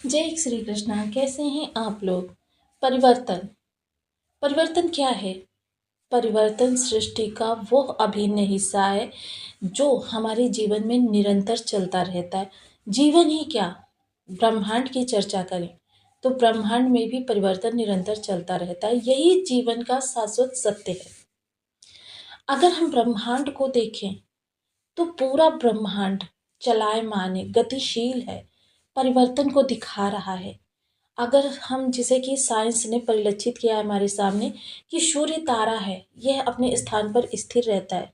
जय श्री कृष्णा। कैसे हैं आप लोग। परिवर्तन परिवर्तन क्या है? परिवर्तन सृष्टि का वो अभिन्न हिस्सा है जो हमारे जीवन में निरंतर चलता रहता है। जीवन ही क्या, ब्रह्मांड की चर्चा करें तो ब्रह्मांड में भी परिवर्तन निरंतर चलता रहता है। यही जीवन का शाश्वत सत्य है। अगर हम ब्रह्मांड को देखें तो पूरा ब्रह्मांड चलायमान है, गतिशील है, परिवर्तन को दिखा रहा है। अगर हम, जिसे कि साइंस ने परिलक्षित किया है हमारे सामने, कि सूर्य तारा है, यह अपने स्थान पर स्थिर रहता है,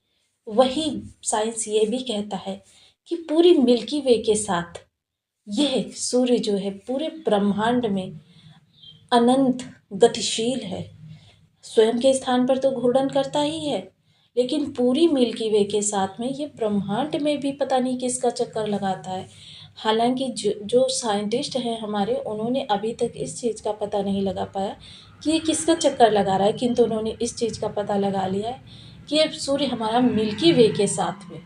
वही साइंस ये भी कहता है कि पूरी मिल्की वे के साथ यह सूर्य जो है पूरे ब्रह्मांड में अनंत गतिशील है। स्वयं के स्थान पर तो घूर्णन करता ही है, लेकिन पूरी मिल्की वे के साथ में ये ब्रह्मांड में भी पता नहीं किसका चक्कर लगाता है। हालांकि जो साइंटिस्ट हैं हमारे, उन्होंने अभी तक इस चीज़ का पता नहीं लगा पाया कि ये किसका चक्कर लगा रहा है, किंतु उन्होंने इस चीज़ का पता लगा लिया है कि ये सूर्य हमारा मिल्की वे के साथ में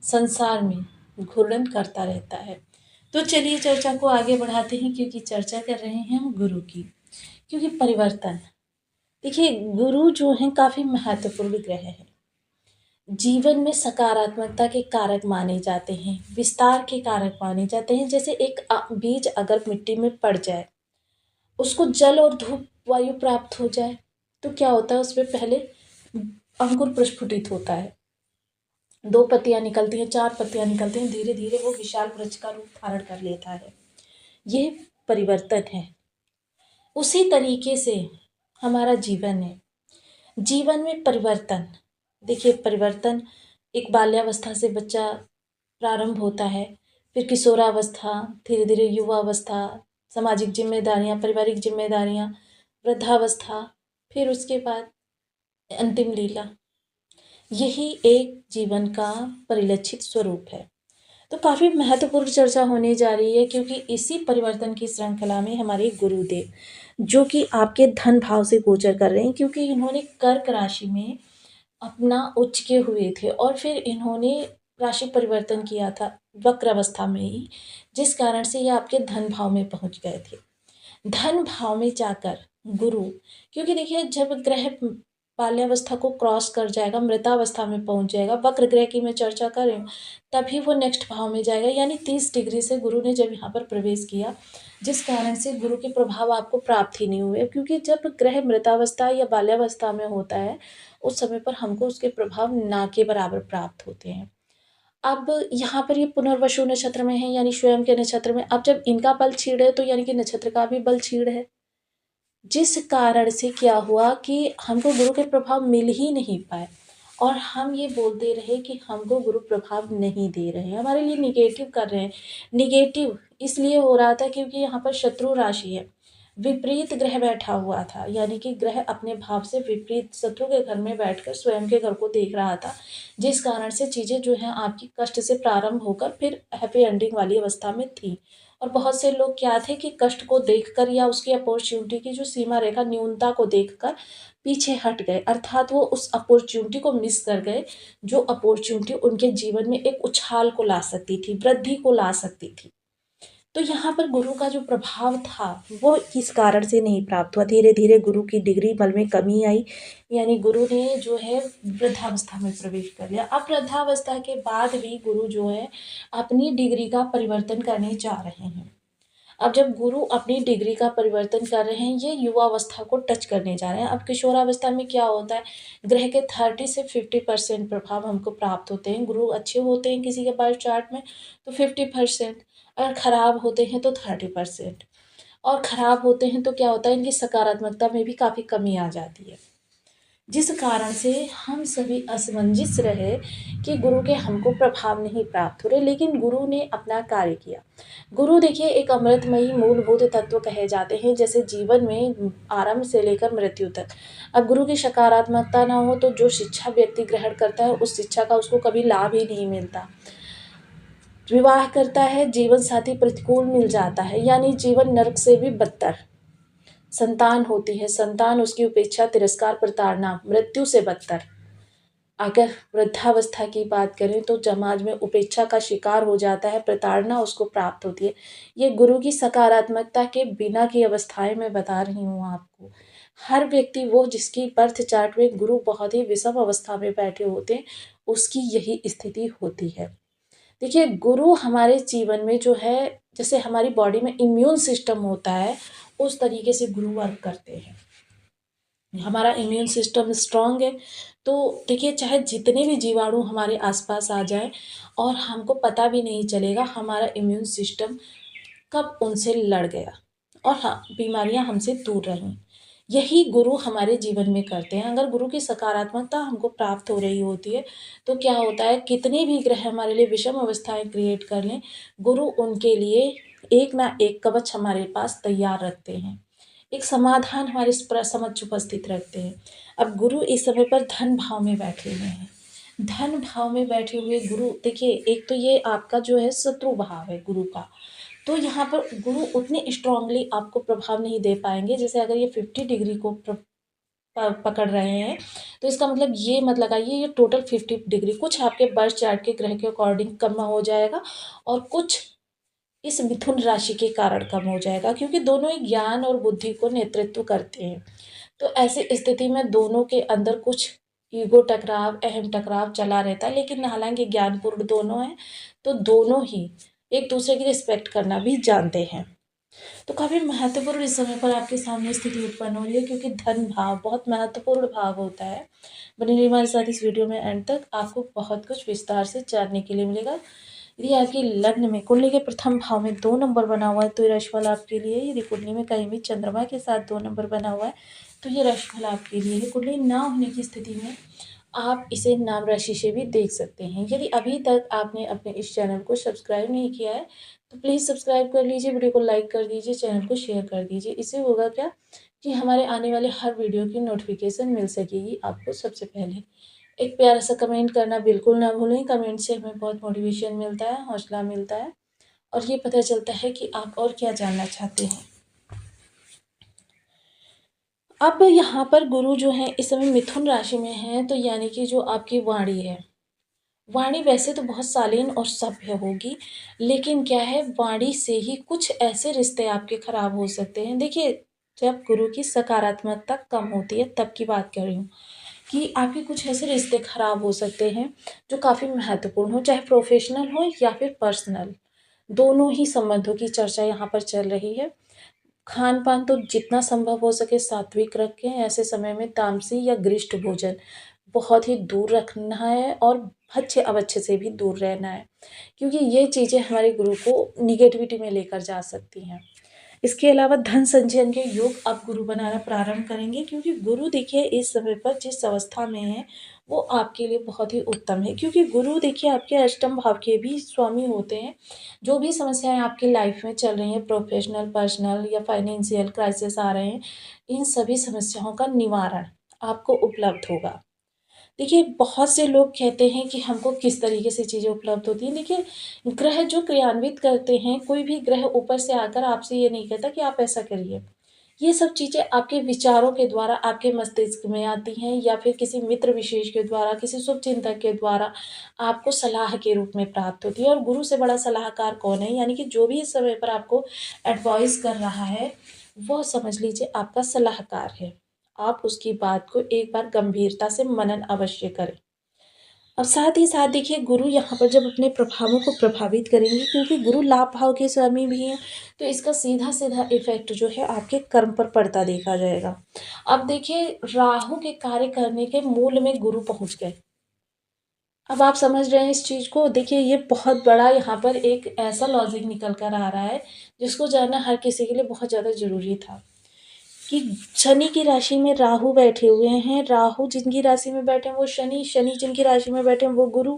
संसार में घूर्णन करता रहता है। तो चलिए चर्चा को आगे बढ़ाते हैं, क्योंकि चर्चा कर रहे हैं हम गुरु की। क्योंकि परिवर्तन, देखिए, गुरु जो हैं काफ़ी महत्वपूर्ण ग्रह हैं। जीवन में सकारात्मकता के कारक माने जाते हैं, विस्तार के कारक माने जाते हैं। जैसे एक बीज अगर मिट्टी में पड़ जाए, उसको जल और धूप वायु प्राप्त हो जाए, तो क्या होता है, उसमें पहले अंकुर प्रस्फुटित होता है, 2 पत्तियां निकलती हैं, 4 पत्तियां निकलती हैं, धीरे धीरे वो विशाल वृक्ष का रूप धारण कर लेता है। यह परिवर्तन है। उसी तरीके से हमारा जीवन है। जीवन में परिवर्तन, देखिए, परिवर्तन एक बाल्यावस्था से बच्चा प्रारंभ होता है, फिर किशोरावस्था, धीरे धीरे युवावस्था, सामाजिक जिम्मेदारियां, पारिवारिक जिम्मेदारियां, वृद्धावस्था, फिर उसके बाद अंतिम लीला। यही एक जीवन का परिलक्षित स्वरूप है। तो काफ़ी महत्वपूर्ण चर्चा होने जा रही है, क्योंकि इसी परिवर्तन की श्रृंखला में हमारे गुरुदेव, जो कि आपके धन भाव से गोचर कर रहे हैं, क्योंकि इन्होंने कर्क राशि में अपना उच्च के हुए थे और फिर इन्होंने राशि परिवर्तन किया था वक्र अवस्था में ही, जिस कारण से ये आपके धन भाव में पहुंच गए थे। धन भाव में जाकर गुरु, क्योंकि देखिए, जब ग्रह बाल्यावस्था को क्रॉस कर जाएगा, मृतावस्था में पहुंच जाएगा, वक्र ग्रह की मैं चर्चा कर रही हूँ, तभी वो नेक्स्ट भाव में जाएगा। यानी 30 डिग्री से गुरु ने जब यहाँ पर प्रवेश किया, जिस कारण से गुरु के प्रभाव आपको प्राप्त ही नहीं हुए, क्योंकि जब ग्रह मृतावस्था या बाल्यावस्था में होता है, उस समय पर हमको उसके प्रभाव ना के बराबर प्राप्त होते हैं। अब यहाँ पर ये पुनर्वसु नक्षत्र में है, यानी स्वयं के नक्षत्र में। अब जब इनका बल क्षीण है, तो यानी कि नक्षत्र का भी बल क्षीण है, जिस कारण से क्या हुआ कि हमको गुरु के प्रभाव मिल ही नहीं पाए, और हम ये बोलते रहे कि हमको गुरु प्रभाव नहीं दे रहे हैं, हमारे लिए निगेटिव कर रहे हैं। निगेटिव इसलिए हो रहा था क्योंकि यहाँ पर शत्रु राशि है, विपरीत ग्रह बैठा हुआ था, यानी कि ग्रह अपने भाव से विपरीत शत्रु के घर में बैठकर स्वयं के घर को देख रहा था, जिस कारण से चीज़ें जो हैं आपकी कष्ट से प्रारंभ होकर फिर हैप्पी एंडिंग वाली अवस्था में थी। और बहुत से लोग क्या थे कि कष्ट को देखकर या उसकी अपॉर्चुनिटी की जो सीमा रेखा न्यूनता को देखकर पीछे हट गए, अर्थात वो उस अपॉर्चुनिटी को मिस कर गए, जो अपॉर्चुनिटी उनके जीवन में एक उछाल को ला सकती थी, वृद्धि को ला सकती थी। तो यहाँ पर गुरु का जो प्रभाव था वो इस कारण से नहीं प्राप्त हुआ। धीरे धीरे गुरु की डिग्री बल में कमी आई, यानी गुरु ने जो है वृद्धावस्था में प्रवेश कर लिया। अब वृद्धावस्था के बाद भी गुरु जो है अपनी डिग्री का परिवर्तन करने जा रहे हैं। अब जब गुरु अपनी डिग्री का परिवर्तन कर रहे हैं, ये युवावस्था को टच करने जा रहे हैं। अब किशोरावस्था में क्या होता है, ग्रह के 30 से 50% प्रभाव हमको प्राप्त होते हैं। गुरु अच्छे होते हैं किसी के पास चार्ट में तो 50%, अगर खराब होते हैं तो 30%, और खराब होते हैं तो क्या होता है, इनकी सकारात्मकता में भी काफ़ी कमी आ जाती है, जिस कारण से हम सभी असमंजस रहे कि गुरु के हमको प्रभाव नहीं प्राप्त हो रहे, लेकिन गुरु ने अपना कार्य किया। गुरु, देखिए, एक अमृतमयी मूलभूत तत्व कहे जाते हैं, जैसे जीवन में आरंभ से लेकर मृत्यु तक। अब गुरु की सकारात्मकता ना हो तो जो शिक्षा व्यक्ति ग्रहण करता है, उस शिक्षा का उसको कभी लाभ ही नहीं मिलता। विवाह करता है, जीवन साथी प्रतिकूल मिल जाता है, यानी जीवन नरक से भी बदतर। संतान होती है, संतान उसकी उपेक्षा, तिरस्कार, प्रताड़ना, मृत्यु से बदतर। अगर वृद्धावस्था की बात करें तो समाज में उपेक्षा का शिकार हो जाता है, प्रताड़ना उसको प्राप्त होती है। ये गुरु की सकारात्मकता के बिना की अवस्थाएँ मैं बता रही हूँ आपको। हर व्यक्ति वो जिसकी बर्थ चार्ट में गुरु बहुत ही विषम अवस्था में बैठे होते हैं, उसकी यही स्थिति होती है। देखिए, गुरु हमारे जीवन में जो है, जैसे हमारी बॉडी में इम्यून सिस्टम होता है, उस तरीके से गुरु वर्क करते हैं। हमारा इम्यून सिस्टम स्ट्रांग है, तो देखिए चाहे जितने भी जीवाणु हमारे आसपास आ जाएं और हमको पता भी नहीं चलेगा हमारा इम्यून सिस्टम कब उनसे लड़ गया, और हाँ, बीमारियां हमसे दूर रहीं। यही गुरु हमारे जीवन में करते हैं। अगर गुरु की सकारात्मकता हमको प्राप्त हो रही होती है तो क्या होता है, कितने भी ग्रह हमारे लिए विषम अवस्थाएं क्रिएट कर लें, गुरु उनके लिए एक ना एक कवच हमारे पास तैयार रखते हैं, एक समाधान हमारे समक्ष उपस्थित रखते हैं। अब गुरु इस समय पर धन भाव में बैठे हुए हैं। धन भाव में बैठे हुए गुरु, देखिए एक तो ये आपका जो है शत्रु भाव है गुरु का, तो यहाँ पर गुरु उतने स्ट्रांगली आपको प्रभाव नहीं दे पाएंगे। जैसे अगर ये 50 डिग्री को पकड़ रहे हैं, तो इसका मतलब ये मत लगाइए ये टोटल 50 डिग्री, कुछ आपके बर्थ चार्ट के ग्रह के अकॉर्डिंग कम हो जाएगा और कुछ इस मिथुन राशि के कारण कम हो जाएगा, क्योंकि दोनों ही ज्ञान और बुद्धि को नेतृत्व करते हैं। तो ऐसी स्थिति में दोनों के अंदर कुछ ईगो टकराव, अहम टकराव चला रहता है, लेकिन हालांकि ज्ञानपूर्ण दोनों हैं, तो दोनों ही एक दूसरे की रिस्पेक्ट करना भी जानते हैं। तो काफ़ी महत्वपूर्ण इस समय पर आपके सामने स्थिति उत्पन्न हो रही है, क्योंकि धन भाव बहुत महत्वपूर्ण भाव होता है। बने रहिए हमारे साथ इस वीडियो में एंड तक, आपको बहुत कुछ विस्तार से जानने के लिए मिलेगा। यदि आपकी लग्न में कुंडली के प्रथम भाव में 2 नंबर बना हुआ है तो ये राशिफल आपके लिए। यदि कुंडली में कहीं भी चंद्रमा के साथ 2 नंबर बना हुआ है तो ये राशिफल आपके लिए है। कुंडली ना होने की स्थिति में आप इसे नाम राशि से भी देख सकते हैं। यदि अभी तक आपने अपने इस चैनल को सब्सक्राइब नहीं किया है तो प्लीज़ सब्सक्राइब कर लीजिए, वीडियो को लाइक कर दीजिए, चैनल को शेयर कर दीजिए। इससे होगा क्या कि हमारे आने वाले हर वीडियो की नोटिफिकेशन मिल सकेगी आपको सबसे पहले। एक प्यारा सा कमेंट करना बिल्कुल ना भूलें। कमेंट से हमें बहुत मोटिवेशन मिलता है, हौसला मिलता है और ये पता चलता है कि आप और क्या जानना चाहते हैं। अब यहाँ पर गुरु जो है इस समय मिथुन राशि में है, तो यानी कि जो आपकी वाणी है, वाणी वैसे तो बहुत शालीन और सभ्य होगी, लेकिन क्या है, वाणी से ही कुछ ऐसे रिश्ते आपके खराब हो सकते हैं। देखिए, जब गुरु की सकारात्मकता कम होती है तब की बात कर रही हूँ कि आपके कुछ ऐसे रिश्ते खराब हो सकते हैं जो काफ़ी महत्वपूर्ण हो, चाहे प्रोफेशनल हो या फिर पर्सनल। दोनों ही संबंधों की चर्चा यहाँ पर चल रही है। खान पान तो जितना संभव हो सके सात्विक रखें। ऐसे समय में तामसी या गरिष्ठ भोजन बहुत ही दूर रखना है और अच्छे अवच्छे से भी दूर रहना है, क्योंकि ये चीज़ें हमारे गुरु को निगेटिविटी में लेकर जा सकती हैं। इसके अलावा धन संचयन के योग आप गुरु बनाना प्रारंभ करेंगे, क्योंकि गुरु देखिए इस समय पर जिस अवस्था में है वो आपके लिए बहुत ही उत्तम है, क्योंकि गुरु देखिए आपके अष्टम भाव के भी स्वामी होते हैं। जो भी समस्याएं आपकी लाइफ में चल रही हैं, प्रोफेशनल, पर्सनल या फाइनेंशियल क्राइसिस आ रहे हैं, इन सभी समस्याओं का निवारण आपको उपलब्ध होगा। देखिए, बहुत से लोग कहते हैं कि हमको किस तरीके से चीज़ें उपलब्ध होती हैं। देखिए, ग्रह जो क्रियान्वित करते हैं, कोई भी ग्रह ऊपर से आकर आपसे ये नहीं कहता कि आप ऐसा करिए। ये सब चीज़ें आपके विचारों के द्वारा आपके मस्तिष्क में आती हैं, या फिर किसी मित्र विशेष के द्वारा, किसी शुभचिंतक के द्वारा आपको सलाह के रूप में प्राप्त होती है। और गुरु से बड़ा सलाहकार कौन है? यानी कि जो भी इस समय पर आपको एडवाइस कर रहा है, वो समझ लीजिए आपका सलाहकार है। आप उसकी बात को एक बार गंभीरता से मनन अवश्य करें। और साथ ही साथ देखिए, गुरु यहाँ पर जब अपने प्रभावों को प्रभावित करेंगे, क्योंकि गुरु लाभ भाव के स्वामी भी हैं, तो इसका सीधा सीधा इफेक्ट जो है आपके कर्म पर पड़ता देखा जाएगा। अब देखिए, राहु के कार्य करने के मूल में गुरु पहुंच गए। अब आप समझ रहे हैं इस चीज़ को। देखिए, ये बहुत बड़ा यहाँ पर एक ऐसा लॉजिक निकल कर आ रहा है जिसको जानना हर किसी के लिए बहुत ज़्यादा ज़रूरी था, कि शनि की राशि में राहु बैठे हुए हैं। राहु जिनकी राशि में बैठे हैं वो शनि, शनि जिनकी राशि में बैठे हैं वो गुरु,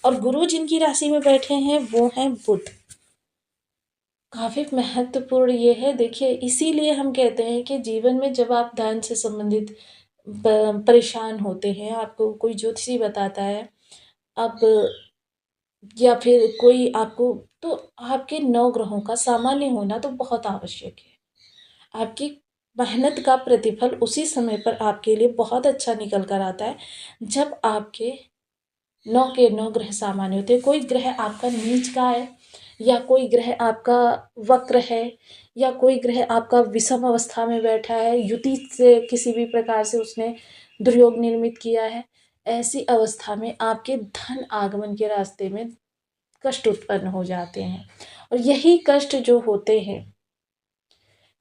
और गुरु जिनकी राशि में बैठे हैं वो हैं बुध। काफ़ी महत्वपूर्ण ये है। देखिए, इसीलिए हम कहते हैं कि जीवन में जब आप धन से संबंधित परेशान होते हैं, आपको कोई ज्योतिषी बताता है, अब या फिर कोई आपको, तो आपके 9 ग्रहों का सामान्य होना तो बहुत आवश्यक है। आपकी मेहनत का प्रतिफल उसी समय पर आपके लिए बहुत अच्छा निकल कर आता है जब आपके 9 के 9 ग्रह सामान्य होते हैं। कोई ग्रह आपका नीच का है या कोई ग्रह आपका वक्र है या कोई ग्रह आपका विषम अवस्था में बैठा है, युति से किसी भी प्रकार से उसने दुर्योग निर्मित किया है। ऐसी अवस्था में आपके धन आगमन के रास्ते में कष्ट उत्पन्न हो जाते हैं और यही कष्ट जो होते हैं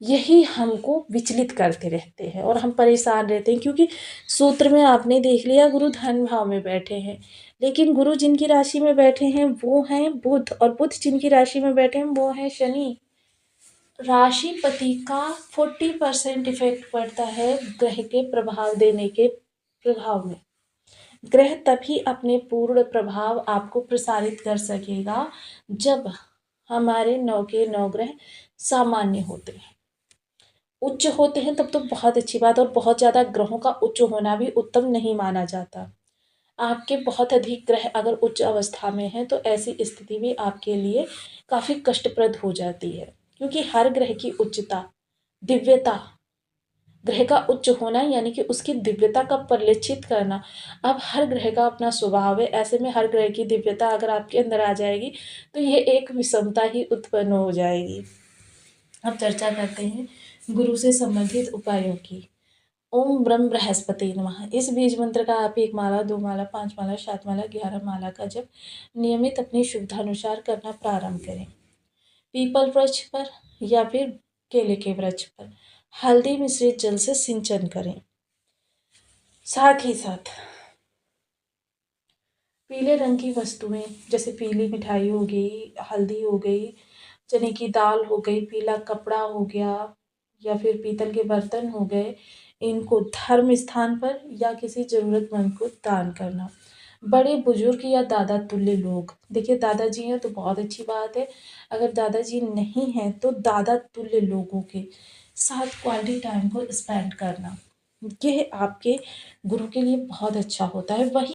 यही हमको विचलित करते रहते हैं और हम परेशान रहते हैं, क्योंकि सूत्र में आपने देख लिया गुरु धन भाव में बैठे हैं, लेकिन गुरु जिनकी राशि में बैठे हैं वो हैं बुध, और बुध जिनकी राशि में बैठे हैं वो हैं शनि। राशिपति का 40% इफेक्ट पड़ता है ग्रह के प्रभाव देने के प्रभाव में। ग्रह तभी अपने पूर्ण प्रभाव आपको प्रसारित कर सकेगा जब हमारे 9 के 9 ग्रह सामान्य होते हैं। उच्च होते हैं तब तो बहुत अच्छी बात, और बहुत ज़्यादा ग्रहों का उच्च होना भी उत्तम नहीं माना जाता। आपके बहुत अधिक ग्रह अगर उच्च अवस्था में हैं तो ऐसी स्थिति भी आपके लिए काफ़ी कष्टप्रद हो जाती है, क्योंकि हर ग्रह की उच्चता, दिव्यता, ग्रह का उच्च होना यानी कि उसकी दिव्यता का परिलक्षित करना। अब हर ग्रह का अपना स्वभाव है, ऐसे में हर ग्रह की दिव्यता अगर आपके अंदर आ जाएगी तो ये एक विषमता ही उत्पन्न हो जाएगी। अब चर्चा करते हैं गुरु से संबंधित उपायों की। ओम ब्रह्म बृहस्पति नमः। इस बीज मंत्र का आप 1 माला, 2 माला, 5 माला, 7 माला, 11 माला का जप नियमित अपनी शुद्धानुसार करना प्रारंभ करें। पीपल वृक्ष पर या फिर केले के वृक्ष पर हल्दी मिश्रित जल से सिंचन करें। साथ ही साथ पीले रंग की वस्तुएं जैसे पीली मिठाई हो गई, हल्दी हो गई, चने की दाल हो गई, पीला कपड़ा हो गया या फिर पीतल के बर्तन हो गए, इनको धर्म स्थान पर या किसी ज़रूरतमंद को दान करना। बड़े बुजुर्ग या दादा तुल्य लोग, देखिए दादाजी हैं तो बहुत अच्छी बात है, अगर दादाजी नहीं हैं तो दादा तुल्य लोगों के साथ क्वालिटी टाइम को स्पेंड करना, यह आपके गुरु के लिए बहुत अच्छा होता है। वही